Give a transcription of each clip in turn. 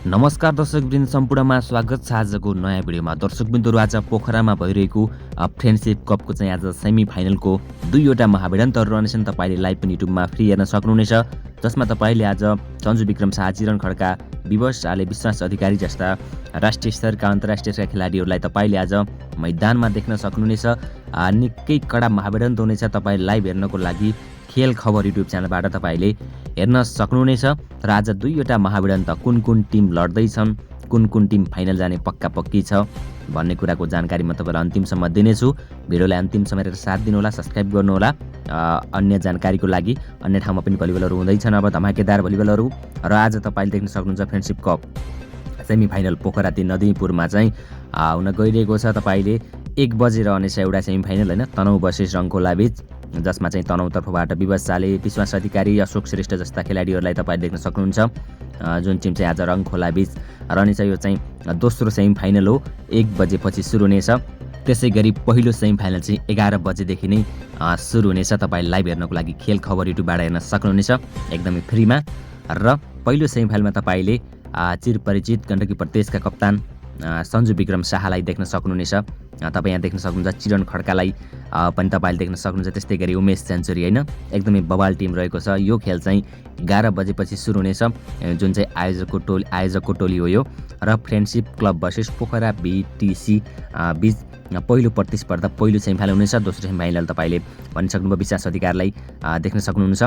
नमस्कार दर्शकवृन्द, सम्पूर्णमा स्वागत छ आजको नयाँ भिडियोमा। दर्शकवृन्दहरू, आज पोखरामा भइरहेको फ्रेन्डसिप कपको चाहिँ आज सेमी फाइनलको दुईवटा महाभिडन्तहरू रहनेछन्। तपाईँले लाइभ पनि युट्युबमा फ्री हेर्न सक्नुहुनेछ, जसमा तपाईँले आज सञ्जु विक्रम शाह, चिरण खड्का, विवश आले, विश्वास अधिकारी जस्ता राष्ट्रिय स्तरका अन्तर्राष्ट्रिय स्तरका खेलाडीहरूलाई तपाईँले आज मैदानमा देख्न सक्नुहुनेछ। निकै कडा महाभिडन्त हुनेछ। तपाईँ लाइभ हेर्नको लागि खेल खबर युट्युब च्यानलबाट तपाईँले हेर्न सक्नुहुनेछ। र आज दुईवटा महाभिडन्त कुन कुन टिम लड्दैछन्, कुन कुन टिम फाइनल जाने पक्का पक्की छ भन्ने कुराको जानकारी म तपाईँलाई अन्तिमसम्म दिनेछु। भिडियोलाई अन्तिमसम्म हेरेर साथ दिनुहोला, सब्सक्राइब गर्नुहोला अन्य जानकारीको लागि। अन्य ठाउँमा पनि भलिबलहरू हुँदैछन्, अब धमाकेदार भलिबलहरू। र आज तपाईँले देख्न सक्नुहुन्छ friendship cup semi final Pokhara 3 नदीपुरमा चाहिँ हुन गइरहेको छ। तपाईँले 1 बजे रहनेछ एउटा सेमी फाइनल, होइन, तनहु वर्सेस रङखोला बीच, जसमा चाहिँ तनहु तर्फबाट विवश आले, विश्वास अधिकारी, अशोक श्रेष्ठ जस्ता खेलाडीहरूलाई तपाईँ देख्न सक्नुहुन्छ। जुन टिम चाहिँ आज रङखोला बीच रहनेछ, यो चाहिँ दोस्रो सेमी फाइनल हो, 1 बजेपछि सुरु हुनेछ। त्यसै गरी पहिलो सेमी फाइनल चाहिँ 11 बजेदेखि नै सुरु हुनेछ। तपाईँ लाइभ हेर्नको लागि खेल खबर युट्युबबाट हेर्न सक्नुहुनेछ एकदमै फ्रीमा। र पहिलो सेमी फाइनलमा तपाईँले चिरपरिचित गण्डकी प्रदेशका कप्तान सञ्जु विक्रम शाहलाई देख्न सक्नुहुनेछ। तपाईँ यहाँ देख्न सक्नुहुन्छ चिरण खड्कालाई पनि तपाईँले देख्न सक्नुहुन्छ। त्यस्तै गरी उमेश सेन्चुरी, होइन, एकदमै बवाल टिम रहेको छ। यो खेल चाहिँ 11 बजेपछि सुरु हुनेछ, जुन चाहिँ आयोजकको टोली हो यो। र friendship club versus Pokhara BTC बीच पहिलो प्रतिस्पर्धा, पहिलो सेमी फाइनल हुनेछ। दोस्रो सेमी फाइनल तपाईँले भनिसक्नुभयो विश्वास अधिकारलाई देख्न सक्नुहुन्छ।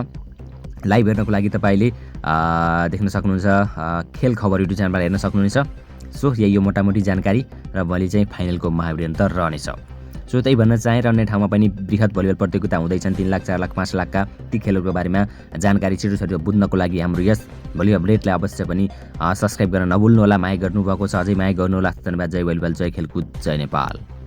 लाइभ हेर्नको लागि तपाईँले देख्न सक्नुहुन्छ खेल खबर युट्युब च्यानलबाट हेर्न सक्नुहुनेछ। सो यही यो मोटामोटी जानकारी, र भोलि चाहिँ फाइनलको महाभिडन्त रहनेछ। सो त्यही भन्न चाहेँ। र अन्य ठाउँमा पनि बृहत भलिबल प्रतियोगिता हुँदैछन्, 3 लाख, 4 लाख, 5 लाखका। ती खेलहरूको बारेमा जानकारी छिटो बुझ्नको लागि हाम्रो यस भोलि अपडेटलाई अवश्य पनि सब्सक्राइब गर्न नभुल्नुहोला। माया गर्नुभएको छ, अझै माया गर्नुहोला। धन्यवाद। जय भलिबल, जय खेलकुद, जय नेपाल।